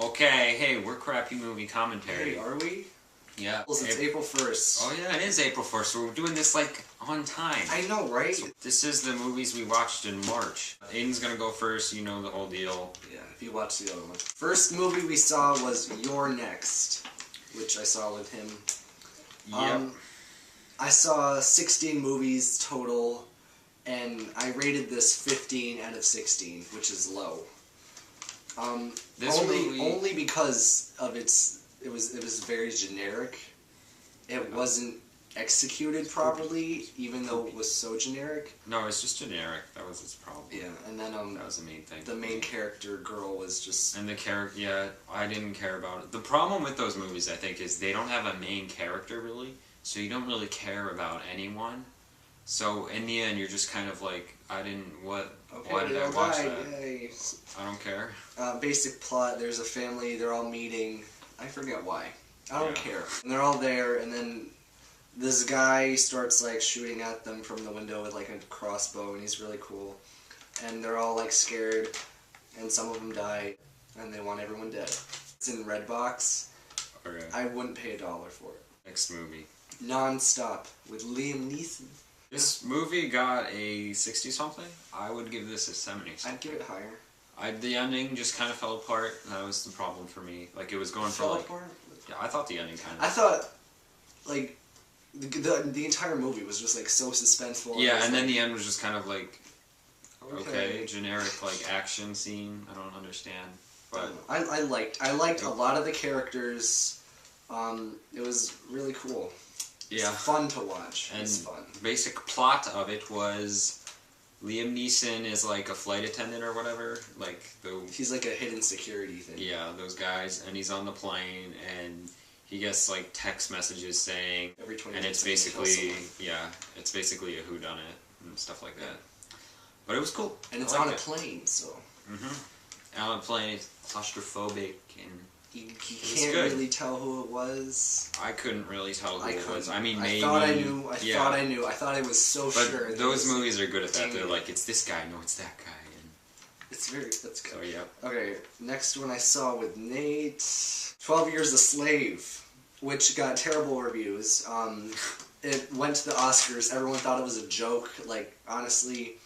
Okay, hey, we're Crappy Movie Commentary. Hey, are we? Yeah. Well, it's April 1st. Oh yeah, it is April 1st, so we're doing this like on time. I know, right? So this is the movies we watched in March. Aiden's gonna go first, you know the whole deal. Yeah, if you watch the other one. First movie we saw was You're Next, which I saw with him. Yep. I saw 16 movies total, and I rated this 15 out of 16, which is low. Only because of it was very generic. It wasn't executed properly, even though it was so generic. No, it's just generic. That was its problem. Yeah, and then that was the main thing. The main character girl was just. And the character, yeah, I didn't care about it. The problem with those movies, I think, is they don't have a main character really, so you don't really care about anyone. So in the end, you're just kind of like, why did I watch that? Yay. I don't care. Basic plot, there's a family, they're all meeting, I forget why. I don't care. And they're all there, and then this guy starts like shooting at them from the window with like a crossbow, and he's really cool. And they're all like scared, and some of them die, and they want everyone dead. It's in Redbox. Okay. I wouldn't pay $1 for it. Next movie. NonStop with Liam Neeson. This movie got a 60-something. I would give this a 70. I'd give it higher. The ending just kind of fell apart. That was the problem for me. Like, it was going for like... Apart? Yeah, I thought the ending kind of... I thought, like, the entire movie was just, like, so suspenseful. Yeah, and then the end was just kind of like... Okay, generic, like, action scene. I don't understand. But... I liked a lot of the characters. It was really cool. Yeah. It's fun to watch. And it's fun. Basic plot of it was Liam Neeson is like a flight attendant or whatever. Like he's like a hidden security thing. Yeah, those guys, and he's on the plane and he gets like text messages saying every 20 and minutes. It's basically a whodunit and stuff like that. But it was cool. And it's on a plane, so. On a plane, it's claustrophobic and. You can't really tell who it was. I couldn't really tell who it was. I mean, I maybe... thought I knew. I thought I knew. I thought I was so sure. But those movies are good at that. They're like, it's this guy. No, it's that guy. And it's that's good. So, yeah. Okay, next one I saw with Nate. 12 Years a Slave, which got terrible reviews. It went to the Oscars. Everyone thought it was a joke. Like, honestly,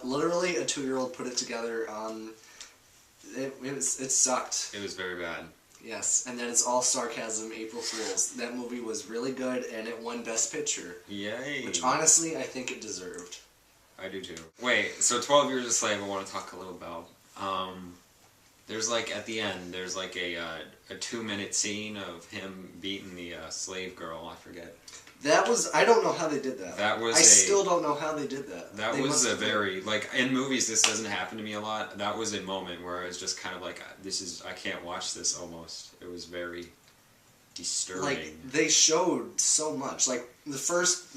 literally a 2-year-old put it together. It sucked. It was very bad. Yes, and then it's all sarcasm, April Fools. That movie was really good, and it won Best Picture. Yay. Which, honestly, I think it deserved. I do, too. Wait, so 12 Years a Slave, I want to talk a little about. There's, like, at the end, there's, like, a 2-minute scene of him beating the slave girl, I forget. That was... I don't know how they did that. I still don't know how they did that. That was a very... Like, in movies, this doesn't happen to me a lot. That was a moment where I was just kind of like, I can't watch this almost. It was very disturbing. Like, they showed so much. Like, the first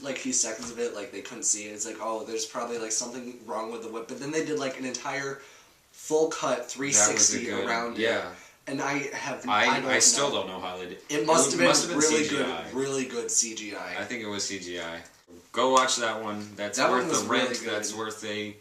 like, few seconds of it, like, they couldn't see it. It's like, oh, there's probably, like, something wrong with the whip. But then they did, like, an entire full-cut 360 around it. Yeah. And I still don't know how they did. It must have been really CGI. Really good CGI. I think it was CGI. Go watch that one. That's worth the rent. Really that's worth a...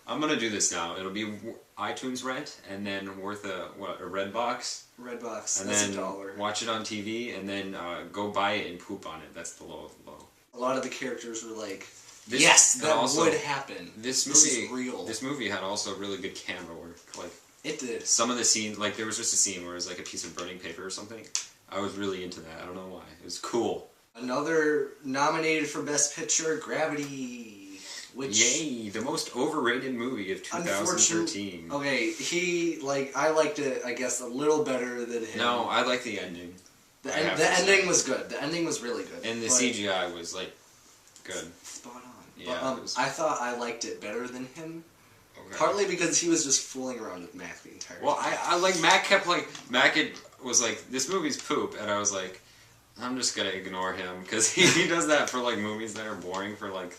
I'm gonna do this now. It'll be iTunes rent, and then worth a Redbox. Redbox. And that's then $1. Watch it on TV, and then go buy it and poop on it. That's the low of the low. A lot of the characters were like, yes, that would happen. This movie is real. This movie had also really good camera work. Like. It did. Some of the scenes, like there was just a scene where it was like a piece of burning paper or something. I was really into that. I don't know why. It was cool. Another nominated for Best Picture, Gravity. Which, yay! The most overrated movie of 2013. Okay, I liked it, I guess, a little better than him. No, I like the ending. The ending was good. The ending was really good. And the CGI was, like, good. Spot on. Yeah. But, I thought I liked it better than him. Okay. Partly because he was just fooling around with Mac the entire time. Well, I like, Mac was like, this movie's poop, and I was like, I'm just gonna ignore him, because he does that for, like, movies that are boring for, like,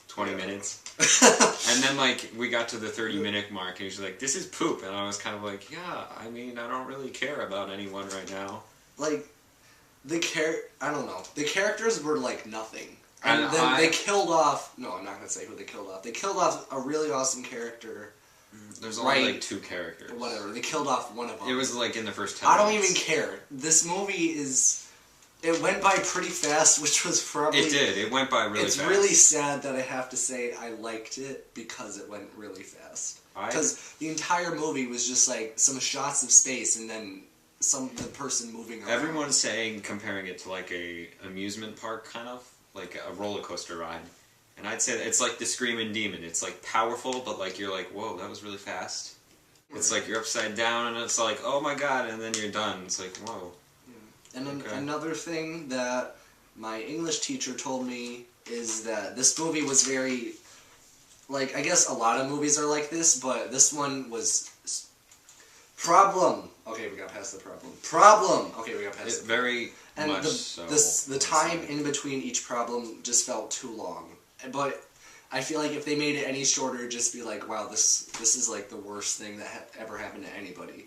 20 minutes. And then, like, we got to the 30-minute mark, and he's like, this is poop, and I was kind of like, yeah, I mean, I don't really care about anyone right now. Like, I don't know. The characters were, like, nothing. And then they killed off... No, I'm not going to say who they killed off. They killed off a really awesome character. There's only like 2 characters. Whatever. They killed off one of them. It was like in the first 10 I don't minutes. even care. This movie is... It went by pretty fast, which was probably... It did. It went by really fast. It's really sad that I have to say I liked it because it went really fast. Because the entire movie was just like some shots of space and then the person moving around. Everyone's saying, comparing it to like a amusement park kind of, like a roller coaster ride. And I'd say that it's like the Screaming Demon. It's like powerful, but like you're like, whoa, that was really fast. It's like you're upside down and it's like, oh my god, and then you're done. It's like, whoa. Yeah. And then another thing that my English teacher told me is that this movie was very, like, I guess a lot of movies are like this, but this one was problem. Okay, we got past the problem. Problem. Okay, we got past it. Very and much the time in between each problem just felt too long. But I feel like if they made it any shorter, it'd just be like, wow, this is like the worst thing that ever happened to anybody.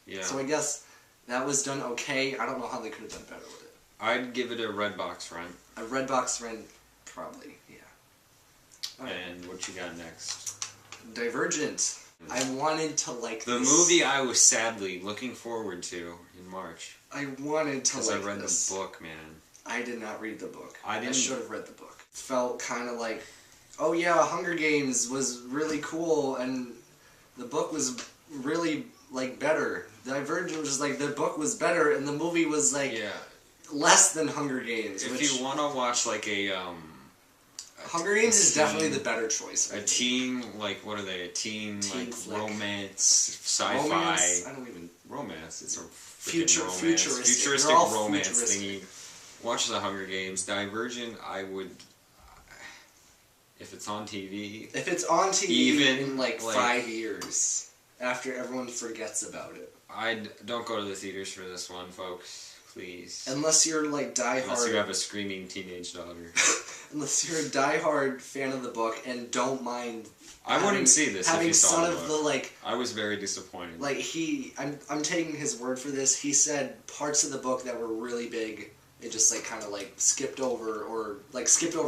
Yeah. So I guess that was done okay. I don't know how they could have done better with it. I'd give it a red box rent. A red box rent, probably, yeah. Right. And what you got next? Divergent. I wanted to like the movie I was sadly looking forward to in March. I wanted to like this. Because I read the book, man. I did not read the book. I should have read the book. It felt kind of like, oh yeah, Hunger Games was really cool, and the book was really, like, better. Divergent was just like, the book was better, and the movie was, like, less than Hunger Games. If you want to watch, like, Hunger Games is definitely the better choice. A teen, like, what are they? A teen like, flick. Romance, sci-fi. Romance? I don't even... Romance. It's a futuristic romance thingy. Watch the Hunger Games. Divergent, I would... If it's on TV... If it's on TV in, like 5 years, after everyone forgets about it. Don't go to the theaters for this one, folks. Please. Unless you're, like, diehard... Unless you have a screaming teenage daughter. Unless you're a diehard fan of the book and don't mind... I wouldn't see this if you saw the book. The, like... I was very disappointed. Like, I'm taking his word for this. He said parts of the book that were really big... It just, like, kind of, like, skipped over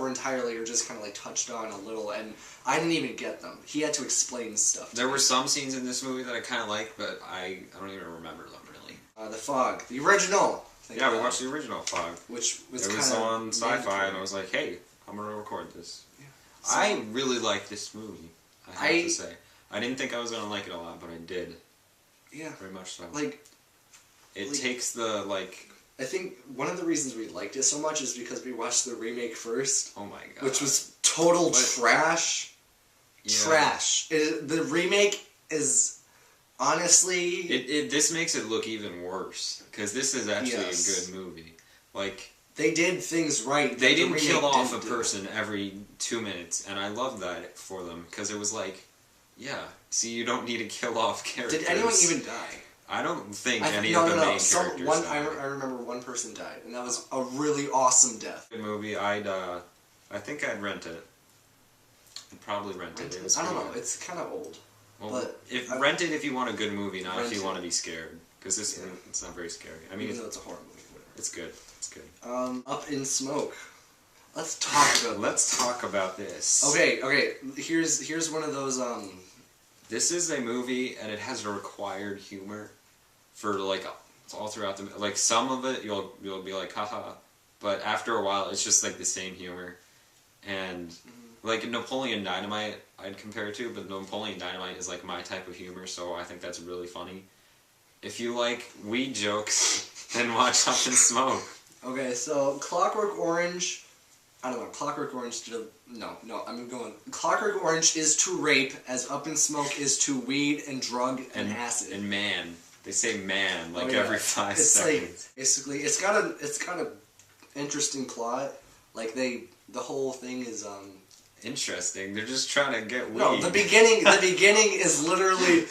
entirely, or just kind of, like, touched on a little, and I didn't even get them. He had to explain stuff. There were some scenes in this movie that I kind of liked, but I don't even remember them, really. The Fog. The original! Yeah, we watched the original Fog. Which was kind of... It was on Sci-Fi, and I was like, hey, I'm going to record this. Yeah. So, I really liked this movie, I have to say. I didn't think I was going to like it a lot, but I did. Yeah. Very much so. Like... It takes the, like... I think one of the reasons we liked it so much is because we watched the remake first. Oh my god. Which was total trash. Yeah. Trash. The remake is honestly... This makes it look even worse. Because this is actually a good movie. Like... They did things right. They didn't kill off a person every 2 minutes. And I love that for them. Because it was like, yeah, see, you don't need to kill off characters. Did anyone even die? I don't think any of the main characters died. I remember one person died, and that was a really awesome death. Good movie. I think I'd rent it. I'd probably rent it. It was I don't know. It's kind of old. Well, but rent it if you want a good movie, not if you want to be scared. Because it's not very scary. I mean, even though it's a horror movie. Whatever. It's good. It's good. Up in Smoke. Let's talk about this. Okay. Here's one of those This is a movie, and it has a required humor for, like, all throughout the... Like, some of it, you'll be like, haha. But after a while, it's just, like, the same humor. And, like, Napoleon Dynamite, I'd compare it to, but Napoleon Dynamite is, like, my type of humor, so I think that's really funny. If you like weed jokes, then watch Up in Smoke. Okay, so Clockwork Orange... I don't know, Clockwork Orange did I'm going... Clockwork Orange is to rape as Up in Smoke is to weed and drug and acid. And man. They say man, like, every 5 seconds. Like, basically, it's got a interesting plot. Like, the whole thing is, Interesting. They're just trying to get weed. No, the beginning is literally,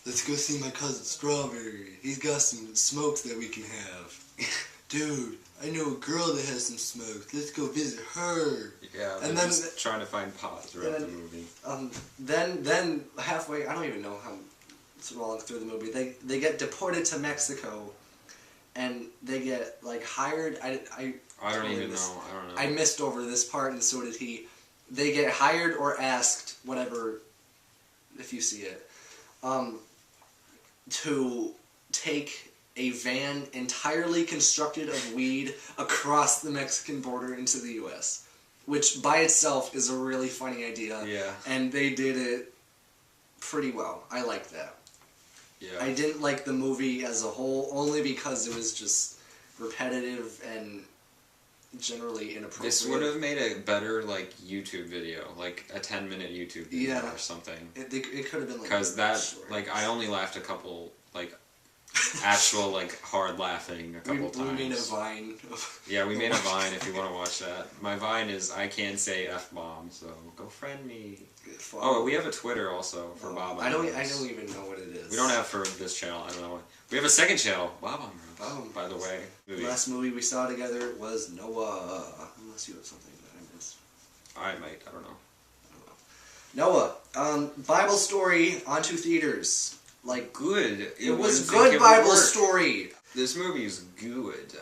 let's go see my cousin Strawberry. He's got some smokes that we can have. Dude, I know a girl that has some smokes. Let's go visit her. Yeah, and then just trying to find pot throughout the movie. Then halfway, I don't even know how long through the movie, they get deported to Mexico, and they get, like, hired. I don't even know. I don't know. I missed over this part, and so did he. They get hired or asked, whatever, if you see it. to take a van entirely constructed of weed across the Mexican border into the U.S., which by itself is a really funny idea. Yeah. And they did it pretty well. I liked that. Yeah. I didn't like the movie as a whole, only because it was just repetitive and generally inappropriate. This would have made a better, like, YouTube video, like a 10-minute YouTube video or something. It could have been like... Because that, like, I only laughed a couple, like, actual, like, hard laughing a couple times. We made a Vine. Yeah, we made a Vine if you want to watch that. My Vine is I can't say F-bomb, so go friend me. Oh, we have a Twitter also for Bob. I don't even know what it is. We don't have for this channel. I don't know what. We have a second channel, Bob on Rose, by the way. Last movie we saw together was Noah. Unless you have something that I missed. I might. I don't Noah. know. Bible story onto theaters. Like, good. It was good Bible story. This movie is good.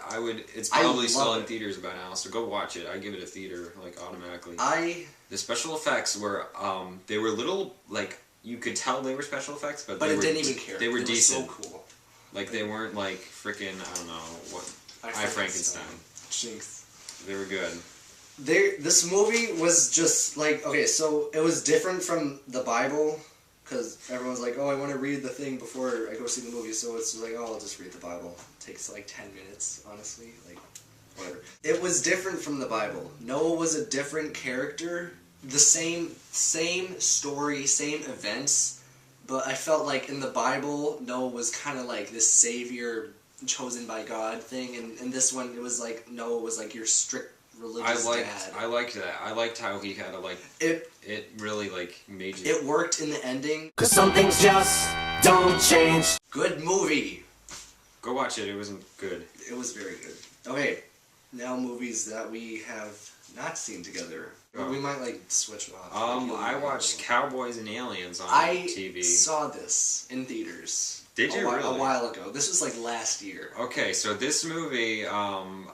It's probably still in theaters by now, so go watch it. I give it a theater, like, automatically. The special effects were, they were little, like, you could tell they were special effects, but it didn't even care. They were decent. So cool. Like, they weren't, like, freaking, I don't know, what, I Frankenstein. Jinx. They were good. This movie was just, like, okay, so it was different from the Bible, because everyone's like, oh, I want to read the thing before I go see the movie, so it's like, oh, I'll just read the Bible. It takes, like, 10 minutes, honestly, like, whatever. It was different from the Bible. Noah was a different character, the same story, same events, but I felt like in the Bible, Noah was kind of like this savior chosen by God thing, and in this one, it was like, Noah was like your strict religious dad. I liked that. I liked how he had a, like, it really, like, made you... It worked in the ending. 'Cause some things just don't change. Good movie. Go watch it. It wasn't good. It was very good. Okay, now movies that we have not seen together. Oh. We might, like, switch off. I watched Cowboys and Aliens on TV. I saw this in theaters. Did you really? A while ago. This was, like, last year. Okay, so this movie, I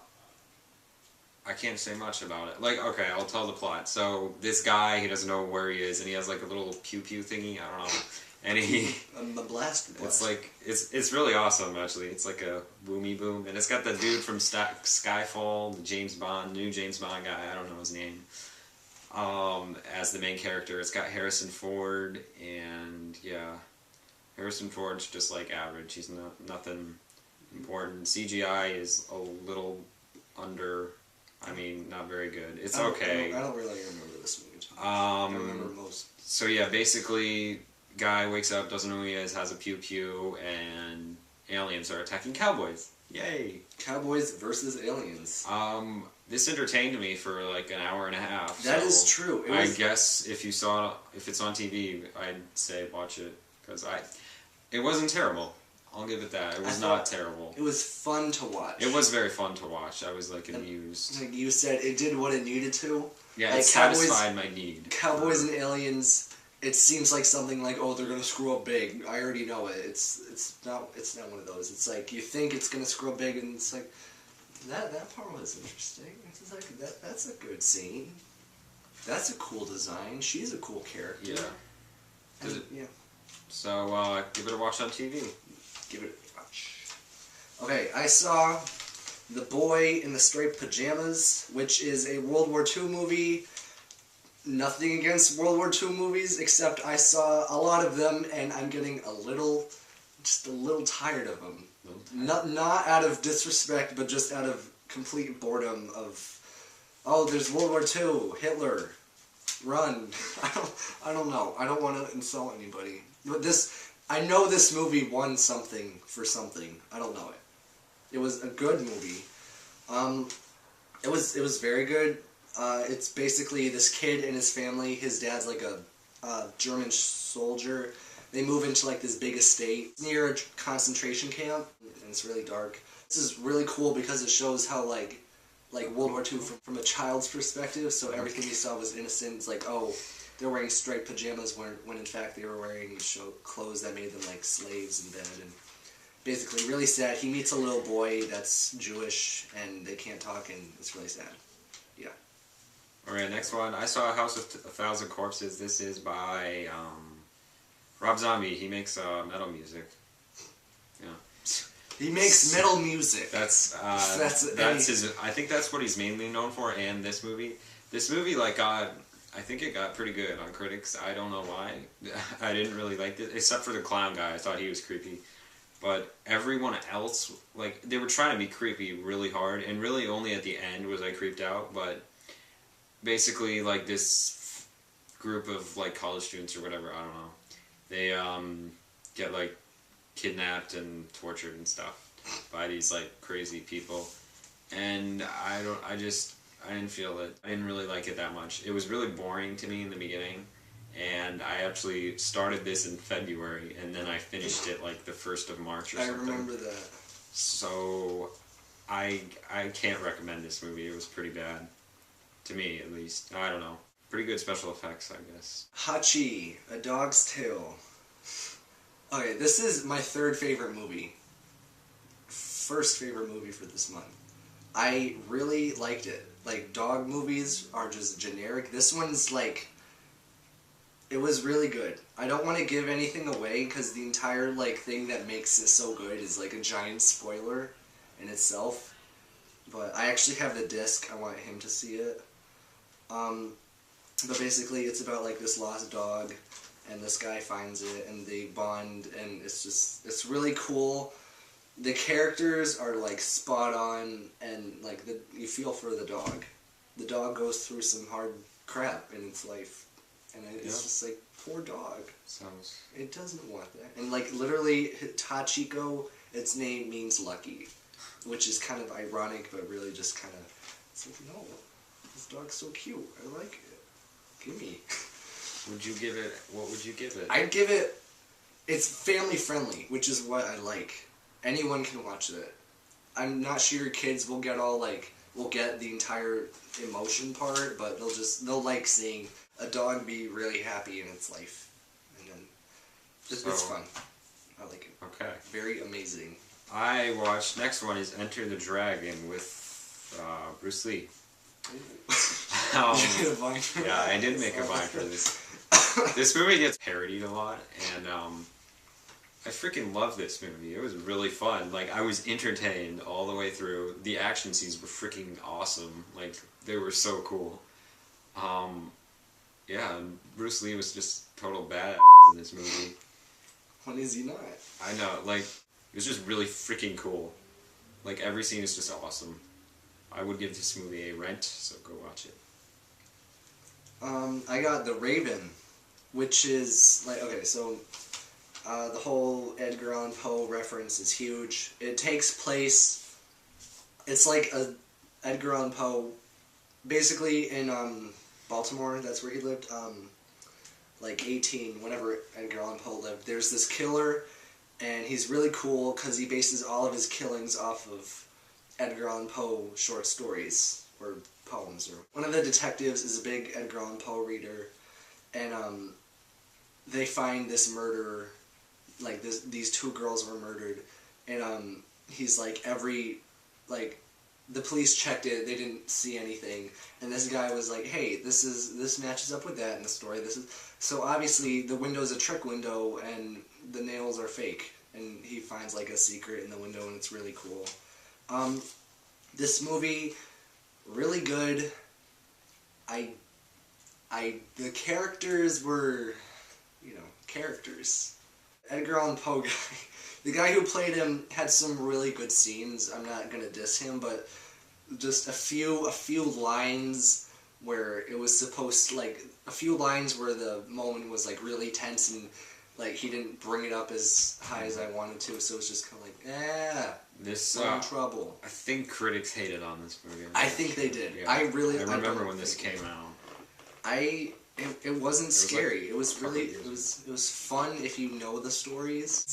can't say much about it. Like, okay, I'll tell the plot. So, this guy, he doesn't know where he is, and he has, like, a little pew-pew thingy, I don't know. And he... the blast. It's, like, it's really awesome, actually. It's, like, a boomy boom. And it's got the dude from Skyfall, the new James Bond guy, I don't know his name, as the main character. It's got Harrison Ford, and, yeah. Harrison Ford's just, like, average. He's nothing important. CGI is a little under... I mean, not very good. It's okay. I don't really remember this movie. I remember most. So yeah, basically, guy wakes up, doesn't know who he is, has a pew-pew, and aliens are attacking cowboys. Yay! Cowboys versus aliens. This entertained me for like an hour and a half. That is true. I guess if it's on TV, I'd say watch it, because it wasn't terrible. I'll give it that. It was not terrible. It was fun to watch. It was very fun to watch. I was, like, amused. Like you said, it did what it needed to. Yeah, like, it satisfied my need. Cowboys and Aliens, it seems like something like, oh, they're going to screw up big. I already know it. It's not one of those. It's like, you think it's going to screw up big, and it's like, that part was interesting. It's like, that's a good scene. That's a cool design. She's a cool character. Yeah. Yeah. So, give it a watch on TV. Give it a watch. Okay, I saw The Boy in the Striped Pajamas, which is a World War II movie. Nothing against World War II movies, except I saw a lot of them, and I'm getting just a little tired of them. Not out of disrespect, but just out of complete boredom of, oh, there's World War II, Hitler, run. I don't know. I don't want to insult anybody. But I know this movie won something for something. I don't know it. It was a good movie. It was very good. It's basically this kid and his family. His dad's like a German soldier. They move into like this big estate near a concentration camp, and it's really dark. This is really cool because it shows how like World War II from a child's perspective. So everything you saw was innocent. It's like, oh, they're wearing striped pajamas when in fact they were wearing clothes that made them like slaves in bed. And basically really sad. He meets a little boy that's Jewish and they can't talk, and it's really sad. Yeah. Alright, next one. I saw A House of 1,000 Corpses. This is by Rob Zombie, he makes metal music. Yeah. He makes metal music. That's his. I think that's what he's mainly known for. And this movie, like I think it got pretty good on critics. I don't know why. I didn't really like it, except for the clown guy. I thought he was creepy. But everyone else, like, they were trying to be creepy really hard, and really only at the end was I creeped out. But basically, like, this group of, like, college students or whatever, I don't know, they get, like, kidnapped and tortured and stuff by these, like, crazy people. And I didn't feel it. I didn't really like it that much. It was really boring to me in the beginning. And I actually started this in February, and then I finished it like the 1st of March or something. I remember that. So, I can't recommend this movie. It was pretty bad. To me, at least. I don't know. Pretty good special effects, I guess. Hachi, A Dog's Tale. Okay, this is my 3rd favorite movie. 1st favorite movie for this month. I really liked it. Like, dog movies are just generic. This one's like... It was really good. I don't want to give anything away because the entire like thing that makes it so good is like a giant spoiler in itself. But I actually have the disc. I want him to see it. But basically, it's about like this lost dog, and this guy finds it, and they bond, and it's really cool. The characters are like spot on, and like you feel for the dog. The dog goes through some hard crap in its life. And it's just like, poor dog. It doesn't want that. And like literally, Tachiko, its name means lucky, which is kind of ironic, but really just kind of, it's like, no, this dog's so cute. I like it. Gimme. What would you give it? I'd give it, it's family friendly, which is what I like. Anyone can watch it. I'm not sure your kids will get the entire emotion part, but they'll like seeing a dog be really happy in its life, and then it's fun. I like it. Okay. Very amazing. I watched. Next one is Enter the Dragon with Bruce Lee. You made a vine for yeah, that? I did make a vine for this. This movie gets parodied a lot, and I freaking love this movie. It was really fun. Like, I was entertained all the way through. The action scenes were freaking awesome. Like, they were so cool. Yeah, and Bruce Lee was just total badass in this movie. When is he not? I know, like, it was just really freaking cool. Like, every scene is just awesome. I would give this movie a rent, so go watch it. I got The Raven, which is, like, okay, so, the whole Edgar Allan Poe reference is huge. It takes place, it's like a Edgar Allan Poe, basically in, Baltimore, that's where he lived, like 18, whenever Edgar Allan Poe lived. There's this killer, and he's really cool because he bases all of his killings off of Edgar Allan Poe short stories, or poems. Or one of the detectives is a big Edgar Allan Poe reader, and they find this murderer, like these 2 girls were murdered, and he's like, the police checked it, they didn't see anything, and this guy was like, hey, this matches up with that in the story. So obviously the window's a trick window, and the nails are fake, and he finds like a secret in the window, and it's really cool. This movie, really good. The characters were, characters. Edgar Allan Poe guy. The guy who played him had some really good scenes. I'm not gonna diss him, but just a few lines where it was supposed to, like, a few lines where the moment was like really tense, and like he didn't bring it up as high as I wanted to, so it's just kind of like, this I'm in trouble. I think critics hated on this movie. I think they did. Yeah. I remember when this came out. It wasn't scary. It was really it was fun if you know the stories.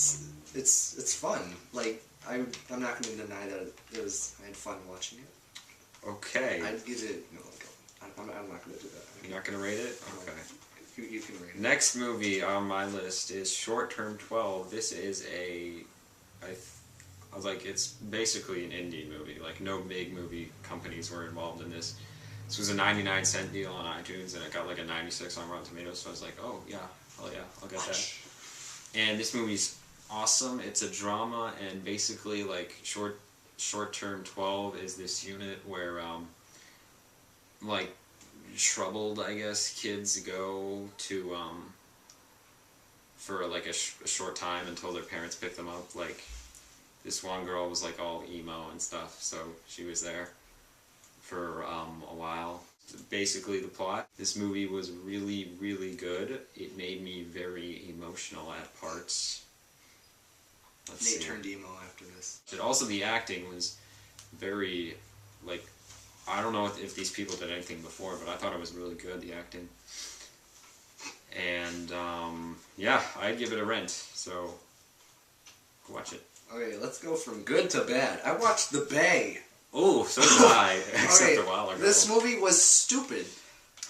It's fun. Like, I'm not going to deny that I had fun watching it. Okay. I'd give it I'm not going to do that. You're not going to rate it? Okay. You can rate it. Next movie on my list is Short Term 12. This is it's basically an indie movie. Like, no big movie companies were involved in this. This was a 99-cent deal on iTunes, and it got like a 96 on Rotten Tomatoes, so I was like, oh, yeah, hell yeah, I'll get that. And this movie's awesome. It's a drama, and basically, like, short term 12 is this unit where, like, troubled, I guess, kids go to, for, like, a short time until their parents pick them up. Like, this one girl was, like, all emo and stuff, so she was there for, a while. Basically, the plot. This movie was really, really good. It made me very emotional at parts. Nate turned emo after this. But also, the acting was very, like, I don't know if these people did anything before, but I thought it was really good, the acting. And, yeah, I'd give it a rent, so go watch it. Okay, let's go from good to bad. I watched The Bay. Oh, so did I, except okay, a while ago. This movie was stupid.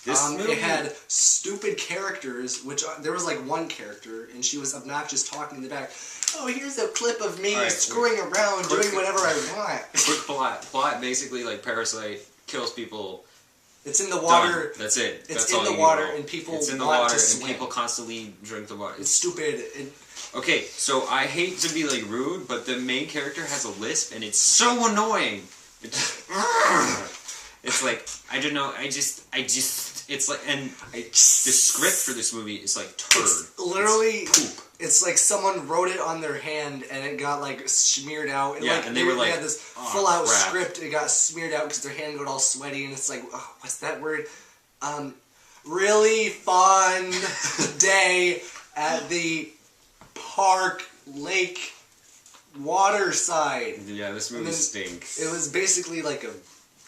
It had stupid characters, which there was like one character, and she was obnoxious talking in the back. Oh, here's a clip of me screwing around, doing whatever I want. Quick plot, basically, like, Parasite kills people. It's in the water. Done. That's it. It's in the water, and people It's in the want water, to swim. and people constantly drink the water. It's stupid. Okay, so I hate to be, like, rude, but the main character has a lisp, and it's so annoying. It's like, I don't know, it's like, and the script for this movie is like turd. It's literally, poop. It's like someone wrote it on their hand and it got like smeared out. And, Yeah, like, and they were like, had this "Oh, full out crap." script. It got smeared out because their hand got all sweaty, and it's like, oh, what's that word? Really fun day at the park, lake, water side. Yeah, this movie stinks. It was basically like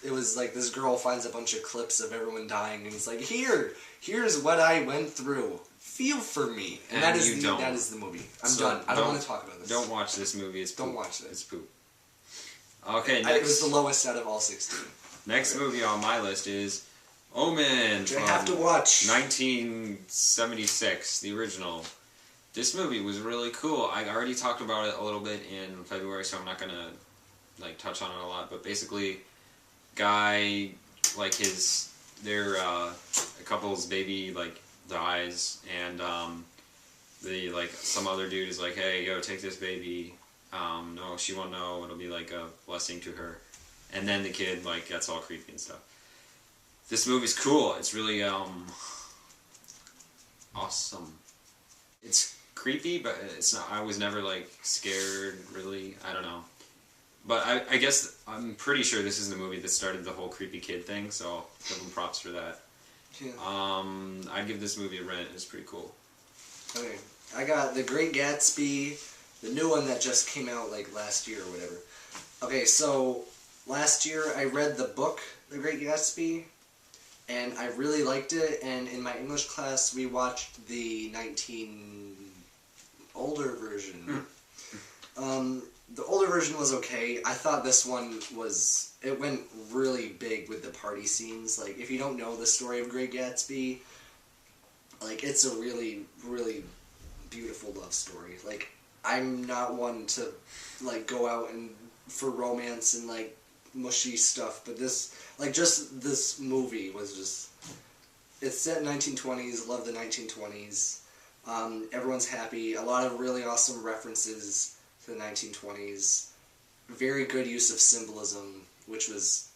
it was like this girl finds a bunch of clips of everyone dying, and it's like, here's what I went through. Feel for me. And that is the movie. I'm done. I don't want to talk about this. Don't watch this movie. It's poop. Don't watch this. It's poop. Okay, next. It was the lowest out of all 16. Next movie on my list is Omen. Which I have to watch. 1976, the original. This movie was really cool. I already talked about it a little bit in February, so I'm not gonna like touch on it a lot. But basically, guy, like their a couple's baby like dies, and the like some other dude is like, hey, yo, take this baby. No, she won't know. It'll be like a blessing to her. And then the kid like gets all creepy and stuff. This movie's cool. It's really awesome. It's creepy, but it's not. I was never like scared. Really, I don't know. But I guess I'm pretty sure this is the movie that started the whole creepy kid thing. So I'll give them props for that. Yeah. I'd give this movie a rent. It's pretty cool. Okay, I got The Great Gatsby, the new one that just came out like last year or whatever. Okay, so last year I read the book The Great Gatsby, and I really liked it. And in my English class, we watched the older version. The older version was okay. I thought this one it went really big with the party scenes. Like, if you don't know the story of Great Gatsby, like, it's a really, really beautiful love story. Like, I'm not one to, like, go out and for romance and, like, mushy stuff, but this, like, just this movie was just, it's set in 1920s, love the 1920s. Everyone's happy. A lot of really awesome references to the 1920s. Very good use of symbolism, which was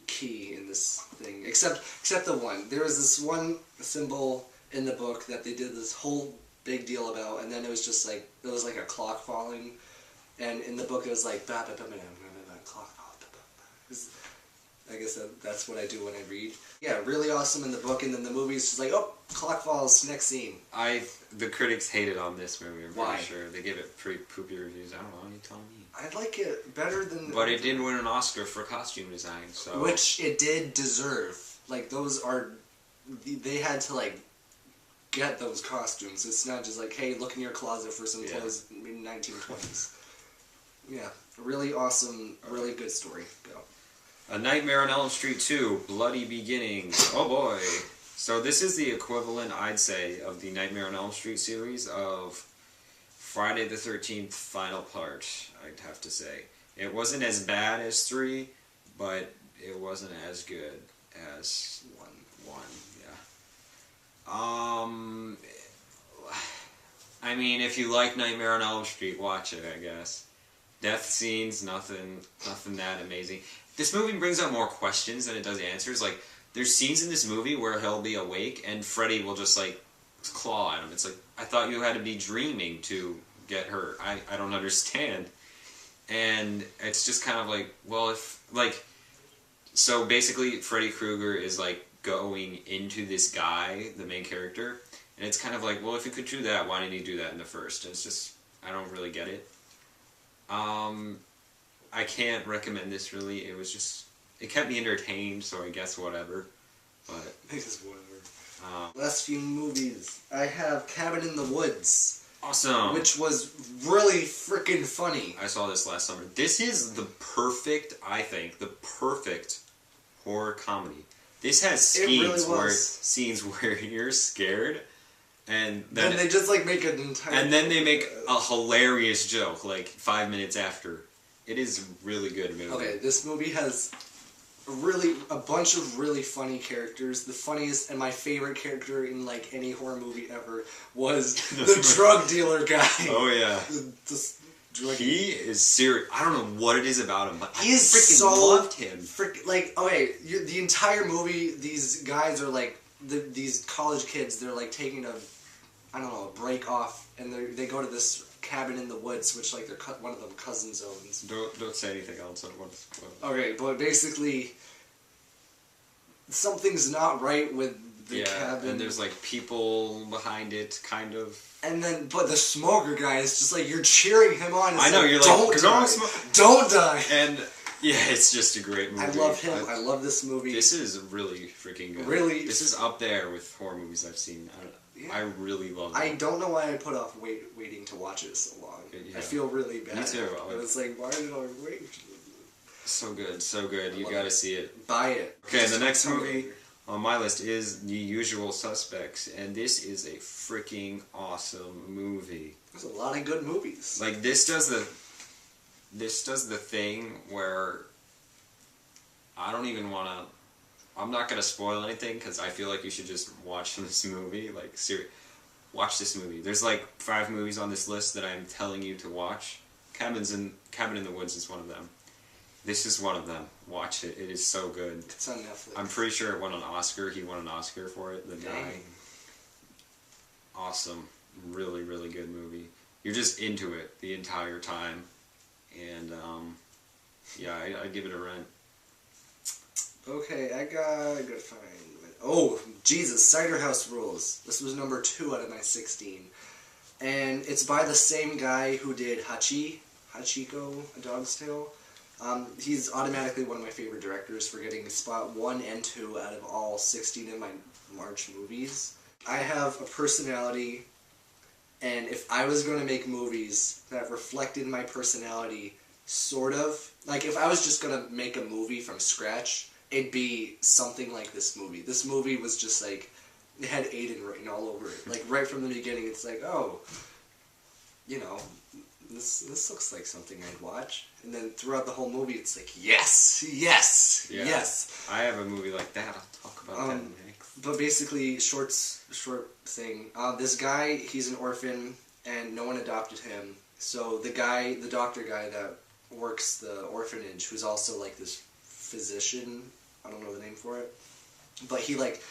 key in this thing. Except the one. There was this one symbol in the book that they did this whole big deal about, and then it was just like, it was like a clock falling, and in the book it was like, clock fall. I guess that's what I do when I read. Yeah, really awesome in the book, and then the movie is just like, oh, clock falls, next scene. The critics hated on this movie, I'm Why? pretty sure. They gave it pretty poopy reviews. I don't know, you tell me. I like it better than... But it did win an Oscar for costume design, so... Which it did deserve. Like, those are... They had to, like, get those costumes. It's not just like, hey, look in your closet for some clothes in the 1920s. Yeah, really awesome, really good story. Go. A Nightmare on Elm Street 2, Bloody Beginnings. Oh boy. So this is the equivalent, I'd say, of the Nightmare on Elm Street series of Friday the 13th final part, I'd have to say. It wasn't as bad as 3, but it wasn't as good as 1, yeah. I I mean, if you like Nightmare on Elm Street, watch it, I guess. Death scenes, nothing that amazing. This movie brings out more questions than it does answers. Like, there's scenes in this movie where he'll be awake and Freddy will just, like, claw at him. It's like, I thought you had to be dreaming to get hurt. I don't understand. And it's just kind of like, well, if, like, so basically Freddy Krueger is, like, going into this guy, the main character, and it's kind of like, well, if you could do that, why didn't you do that in the first? And it's just, I don't really get it. I can't recommend this really. It was just, it kept me entertained, so I guess whatever. But I guess whatever. Last few movies. I have Cabin in the Woods. Awesome. Which was really freaking funny. I saw this last summer. This is the perfect, I think, the perfect horror comedy. This has scenes where you're scared, and then they just like make an entire. And then they make a hilarious joke like 5 minutes after. It is really good movie. Okay, this movie has a bunch of really funny characters. The funniest and my favorite character in like any horror movie ever was the drug dealer guy. Oh yeah. He is serious. I don't know what it is about him, but I freaking loved him. The entire movie, these guys are like these college kids. They're like taking a break off, and they go to this cabin in the woods, which like they're one of them cousins owns. Don't say anything else. Okay, but basically, something's not right with the cabin. And there's like people behind it, kind of. And then, but the smoker guy is just like, you're cheering him on. I know, you're like, don't die. And yeah, it's just a great movie. I love him. I love this movie. This is really freaking good. Really, this is up there with horror movies I've seen. I really love it. I don't know why I put off waiting to watch it so long. Yeah. I feel really bad. Me too. It was like, why did I wait? So good, so good. You gotta see it. Buy it. Okay, the next movie on my list is The Usual Suspects, and this is a freaking awesome movie. There's a lot of good movies. Like this does the thing where I don't even want to. I'm not gonna spoil anything because I feel like you should just watch this movie. Like watch this movie. There's like 5 movies on this list that I'm telling you to watch. Cabin in the Woods is one of them. This is one of them. Watch it. It is so good. It's on Netflix. I'm pretty sure it won an Oscar. He won an Oscar for it. The guy. Awesome. Really, really good movie. You're just into it the entire time. And, yeah, I'd give it a rent. Okay, I gotta find... Oh, Jesus, Cider House Rules. This was number 2 out of my 16. And it's by the same guy who did Hachiko, A Dog's Tale. He's automatically one of my favorite directors for getting spot 1 and 2 out of all 16 of my March movies. I have a personality, and if I was going to make movies that reflected my personality, sort of, like if I was just going to make a movie from scratch, it'd be something like this movie. This movie was just like, it had Aiden written all over it. Like right from the beginning, it's like, oh, you know, this looks like something I'd watch. And then throughout the whole movie, it's like, yes. I have a movie like that. I'll talk about that next. But basically, short thing. This guy, he's an orphan, and no one adopted him. So the doctor guy that works the orphanage, who's also like this physician, I don't know the name for it, but he like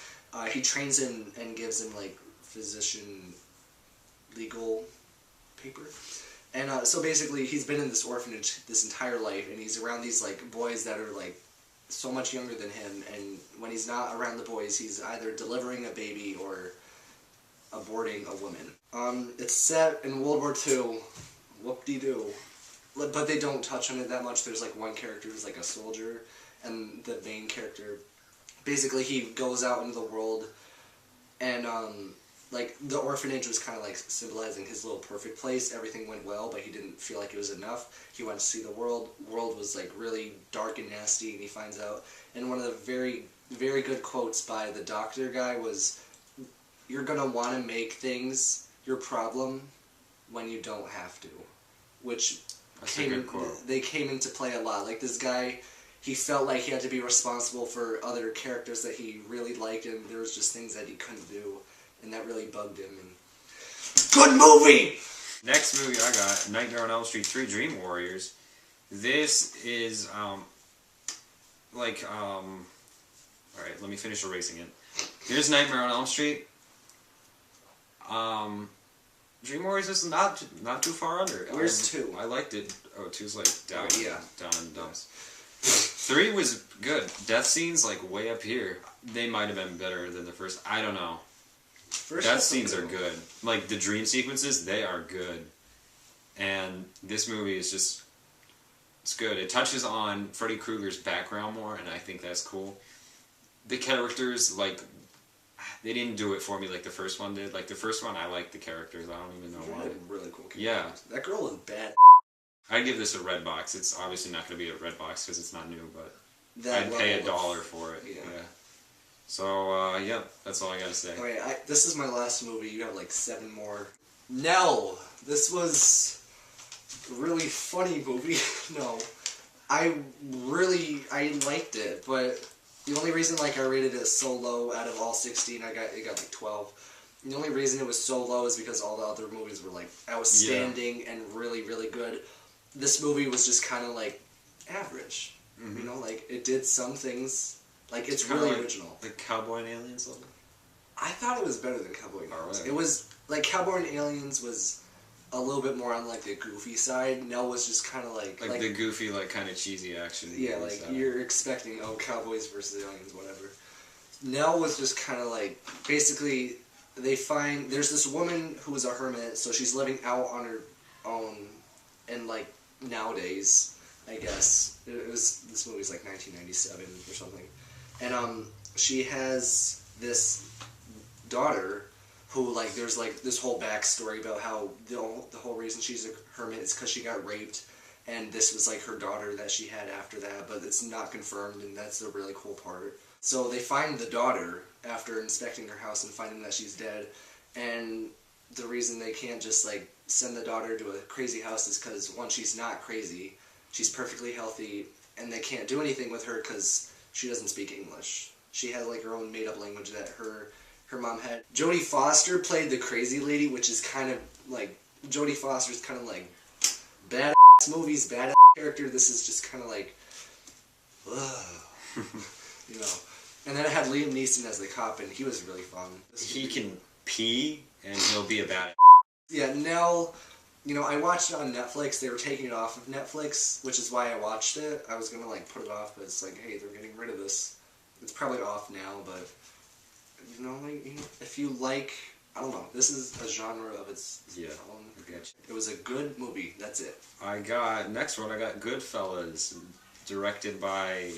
he trains him and gives him like physician legal paper. And so basically, he's been in this orphanage this entire life, and he's around these like boys that are like so much younger than him. And when he's not around the boys, he's either delivering a baby or aborting a woman. It's set in World War II. Whoop-de-doo. But they don't touch on it that much. There's like one character who's like a soldier, and the main character, basically he goes out into the world, and like the orphanage was kind of like symbolizing his little perfect place. Everything went well, but he didn't feel like it was enough. He went to see the world. The world was like really dark and nasty, and he finds out. And one of the very, very good quotes by the doctor guy was, "You're gonna want to make things your problem when you don't have to," which they came into play a lot. Like this guy, he felt like he had to be responsible for other characters that he really liked, and there was just things that he couldn't do, and that really bugged him. And Good movie! Next movie I got, Nightmare on Elm Street 3 Dream Warriors. This is, alright, let me finish erasing it. Here's Nightmare on Elm Street. Dream Warriors is not too far under. Where's 2? I liked it. Oh, 2's like down, down in the dumps. 3 was good. Death scenes like way up here. They might have been better than the first. I don't know. Death scenes are good. Like the dream sequences, they are good. And this movie is just, it's good. It touches on Freddy Krueger's background more, and I think that's cool. The characters, like, they didn't do it for me like the first one did. Like the first one, I liked the characters. I don't even know why. Really cool characters. Yeah. That girl was bad. I'd give this a red box. It's obviously not going to be a red box because it's not new, but That I'd pay level $1 of- for it. Yeah. So, yeah, that's all I got to say. Okay, this is my last movie. You have like 7 more. Nell. This was a really funny movie. No. I liked it, but the only reason like I rated it so low out of all 16, it got like 12. The only reason it was so low is because all the other movies were like outstanding and really, really good. This movie was just kind of like average. Mm-hmm. You know, like it did some things. Like it's kinda really like original. The Cowboy and Aliens level? I thought it was better than Cowboy and Oh, Aliens. really? It was like Cowboy and Aliens was a little bit more on like the goofy side. Nell was just kind of like The goofy, like, kind of cheesy action. yeah, like you're expecting Cowboys versus Aliens, whatever. Nell was just kind of like basically there's this woman who is a hermit, so she's living out on her own, and like nowadays, I guess this movie's like 1997 or something, and she has this daughter who like there's like this whole backstory about how the whole reason she's a hermit is because she got raped, and this was like her daughter that she had after that, but it's not confirmed, and that's the really cool part. So they find the daughter after inspecting her house and finding that she's dead, and the reason they can't just like send the daughter to a crazy house is because one, she's not crazy, she's perfectly healthy, and they can't do anything with her because she doesn't speak English. She has like her own made-up language that her mom had. Jodie Foster played the crazy lady, which is kind of like Jodie Foster's kind of like badass movies, badass character. This is just kind of like, you know. And then I had Liam Neeson as the cop, and he was really fun. He can pee, and he'll be a bad. Yeah, Nell. You know, I watched it on Netflix. They were taking it off of Netflix, which is why I watched it. I was gonna like put it off, but it's like, hey, they're getting rid of this. It's probably off now, but you know, like, if you like, I don't know. This is a genre of its own. It was a good movie. That's it. Next one, I got Goodfellas, directed by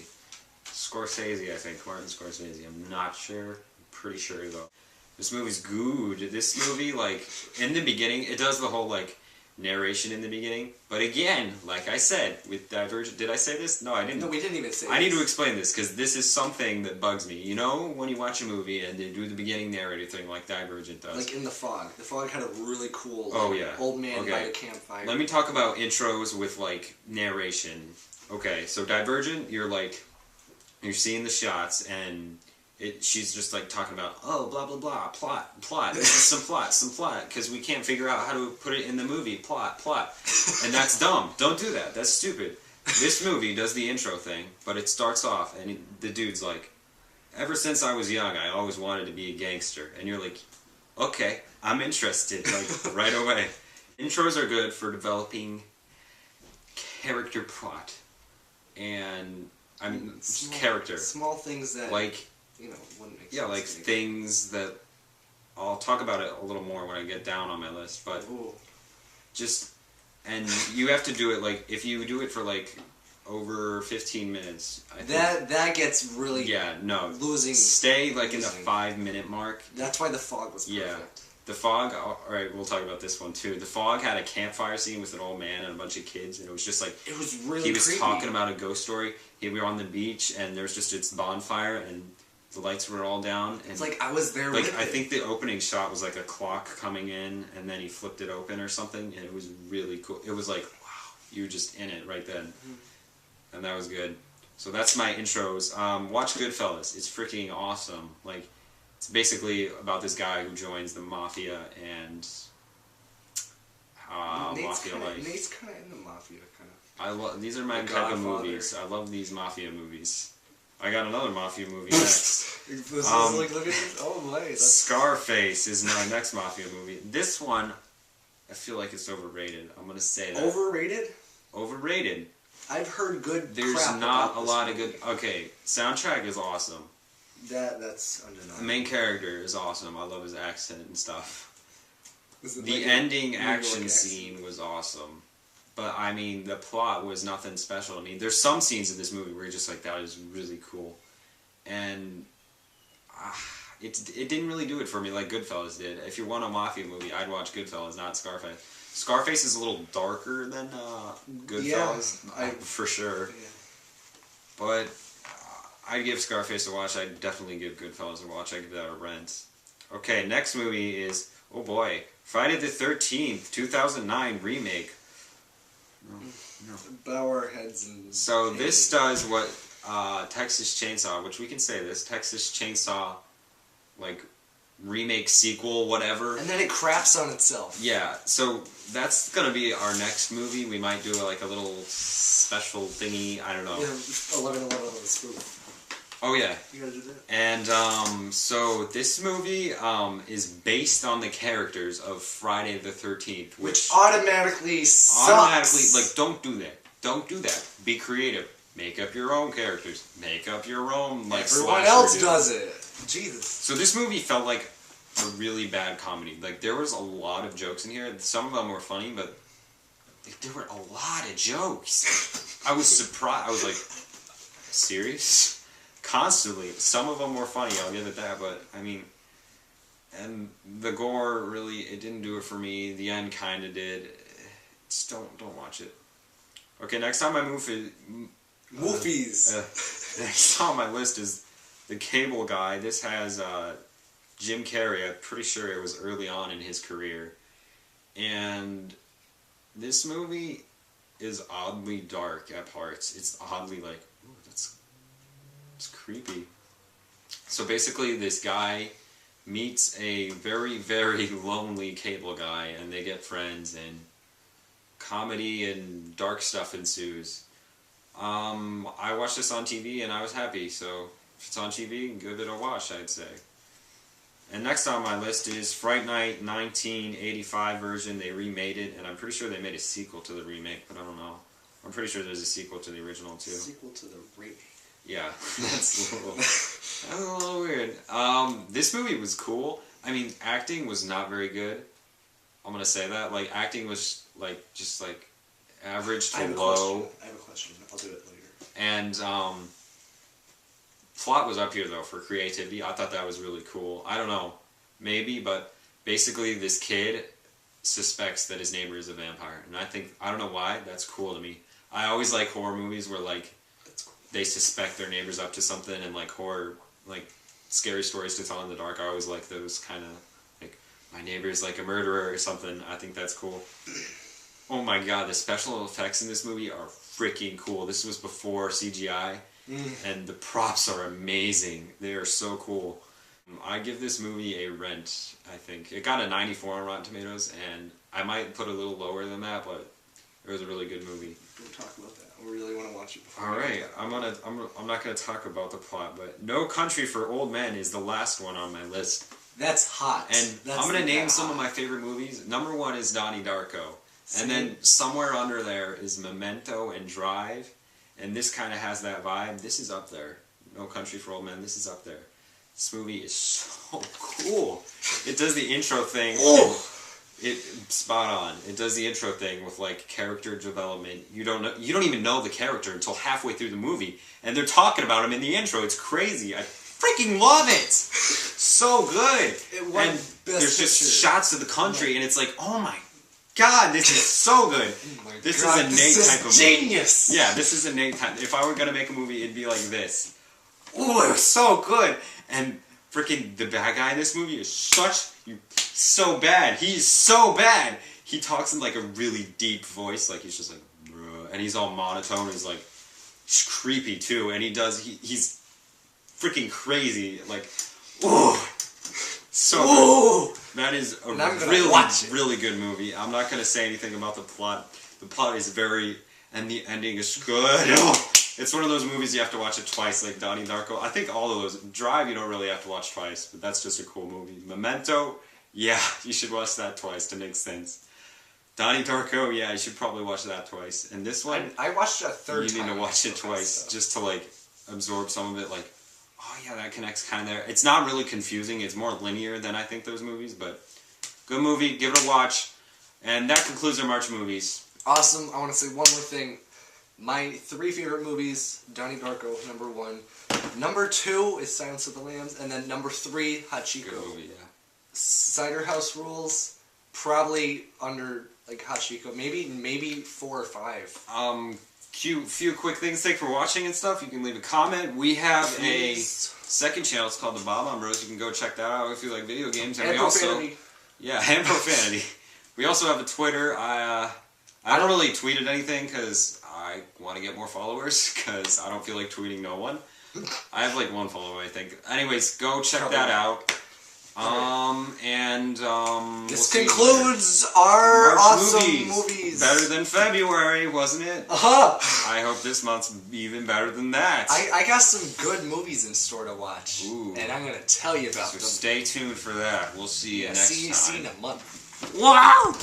Scorsese, I think. Martin Scorsese. I'm not sure. I'm pretty sure, though. This movie's good. This movie, like, in the beginning, it does the whole, like, narration in the beginning. But again, like I said, with Divergent... Did I say this? No, I didn't. No, we didn't even say I need to explain this, because this is something that bugs me. You know, when you watch a movie and they do the beginning narrative thing like Divergent does. Like in The Fog. The Fog had a really cool old man by the campfire. Let me talk about intros with, like, narration. Okay, so Divergent, you're seeing the shots, and she's just, like, talking about, oh, blah, blah, blah, plot, this is some plot, because we can't figure out how to put it in the movie, plot. And that's dumb. Don't do that. That's stupid. This movie does the intro thing, but it starts off, and the dude's like, ever since I was young, I always wanted to be a gangster. And you're like, okay, I'm interested, like, right away. Intros are good for developing character plot. And, I mean, character. Small things that, like, you know, wouldn't make sense. yeah, like things that, I'll talk about it a little more when I get down on my list, but just, and you have to do it, like, if you do it for, like, over 15 minutes, I think... That gets really... Yeah, no. Losing... Stay, like, in the 5-minute mark. That's why The Fog was perfect. Yeah. The Fog, alright, we'll talk about this one, too. The Fog had a campfire scene with an old man and a bunch of kids, and it was just, like... It was really He was creepy. talking about a ghost story. We were on the beach, and there was just its bonfire, and the lights were all down. And it's like I was there with I think the opening shot was like a clock coming in, and then he flipped it open or something, and it was really cool. It was like, wow, you were just in it right then. Mm-hmm. And that was good. So that's my intros. Watch Goodfellas. It's freaking awesome. Like, it's basically about this guy who joins the mafia, and mafia life. Nate's kind of in the mafia, kind of. I love these are my The type of Godfather. movies. I love these mafia movies. I got another mafia movie next. This is Um, like, look at this. Oh my. That's... Scarface is my next mafia movie. This one, I feel like it's overrated. I'm gonna say that. Overrated? Overrated. I've heard good. There's crap not about a this lot of movie. good. Okay, soundtrack is awesome. That's The undeniable. main character is awesome. I love his accent and stuff. Is it The like a ending New York action accent? scene was awesome. But I mean, the plot was nothing special to me. There's some scenes in this movie where you're just like, that is really cool. And it didn't really do it for me like Goodfellas did. If you want a mafia movie, I'd watch Goodfellas, not Scarface. Scarface is a little darker than Goodfellas, Yeah, for sure. Yeah. But I'd give Scarface a watch. I'd definitely give Goodfellas a watch. I'd give that a rent. Okay, next movie is, oh boy, Friday the 13th, 2009 remake. No. Bow our heads and. So this does what Texas Chainsaw, which we can say this, Texas Chainsaw, like, remake, sequel, whatever. And then it craps on itself. Yeah, so that's gonna be our next movie. We might do like a little special thingy, I don't know. Yeah, 11 on the spoof. Oh yeah. You gotta do that. And so this movie is based on the characters of Friday the 13th, Which automatically sucks. automatically, like, don't do that. Don't do that. Be creative. Make up your own characters. Make up your own, like, Everyone slasher else dude. does it. Jesus. So this movie felt like a really bad comedy. Like, there was a lot of jokes in here. Some of them were funny, but like, there were a lot of jokes. I was surprised. I was like, serious? Constantly. Some of them were funny, I'll give it that, but, I mean, and the gore, really, it didn't do it for me. The end kind of did. Just don't watch it. Okay, next time I move it... Moofies. Next on my list is The Cable Guy. This has Jim Carrey. I'm pretty sure it was early on in his career. And this movie is oddly dark at parts. It's oddly like, ooh, it's creepy. So basically this guy meets a very, very lonely cable guy and they get friends and comedy and dark stuff ensues. I watched this on TV and I was happy, so if it's on TV, give it a watch, I'd say. And next on my list is Fright Night 1985 version. They remade it, and I'm pretty sure they made a sequel to the remake, but I don't know. I'm pretty sure there's a sequel to the original too. Sequel to the remake. Yeah, that's a little weird. This movie was cool. I mean, acting was not very good. I'm gonna say that. Like, acting was like just like average to low. I have a question. I'll do it later. And plot was up here though for creativity. I thought that was really cool. I don't know, maybe, but basically this kid suspects that his neighbor is a vampire, and I don't know why. That's cool to me. I always like horror movies where like they suspect their neighbor's up to something, and like horror, like scary stories to tell in the dark. I always like those kind of like my neighbor's like a murderer or something. I think that's cool. Oh my god, the special effects in this movie are freaking cool. This was before CGI, and the props are amazing. They are so cool. I give this movie a rent, I think. It got a 94 on Rotten Tomatoes, and I might put a little lower than that, but it was a really good movie. We'll talk about that. I really want to watch it before. Alright, I'm not gonna talk about the plot, but No Country for Old Men is the last one on my list. That's hot. And That's I'm gonna name that some hot. of my favorite movies. Number one is Donnie Darko. Same. And then somewhere under there is Memento and Drive. And this kind of has that vibe. This is up there. No Country for Old Men, this is up there. This movie is so cool. It does the intro thing. Oh! Spot on. It does the intro thing with like character development. You don't even know the character until halfway through the movie, and they're talking about him in the intro. It's crazy. I freaking love it. So good. It won And Best there's just Picture. shots of the country, and it's like, oh my god, this is so good. Oh my This God, is a Nate type of movie. genius. Yeah, this is a Nate type. If I were gonna make a movie, it'd be like this. Ooh, it was so good. And freaking the bad guy in this movie is so bad. He's so bad. He talks in like a really deep voice, like he's just like, bruh, and he's all monotone. He's like, he's creepy too, and he's freaking crazy. Like, ooh, So Ooh! that is a And I'm gonna really, watch it. really good movie. I'm not going to say anything about the plot. The plot is and the ending is good. It's one of those movies you have to watch it twice, like Donnie Darko. I think all of those. Drive, you don't really have to watch twice, but that's just a cool movie. Memento, yeah, you should watch that twice to make sense. Donnie Darko, yeah, you should probably watch that twice. And this one, I watched it a third time. you need to watch it twice just to like absorb some of it. Like, oh yeah, that connects kind of there. It's not really confusing. It's more linear than I think those movies, but good movie. Give it a watch. And that concludes our March movies. Awesome. I want to say one more thing. My 3 favorite movies, Donnie Darko, number 1. Number 2 is Silence of the Lambs, and then number 3, Hachiko. Good movie, yeah. Cider House Rules, probably under like Hachiko, maybe 4 or 5. Few quick things. Thanks for watching and stuff. You can leave a comment. We have a second channel. It's called The Bob on Bros. You can go check that out if you like video games. And we profanity. and profanity. We also have a Twitter. I don't really tweet at anything because I want to get more followers because I don't feel like tweeting no one. I have like 1 follower, I think. Anyways, go check that out. This concludes our March awesome movies. Better than February, wasn't it? I hope this month's even better than that. I got some good movies in store to watch. Ooh. And I'm going to tell you about So them. stay tuned for that. We'll see you next time. See you in a month. Wow!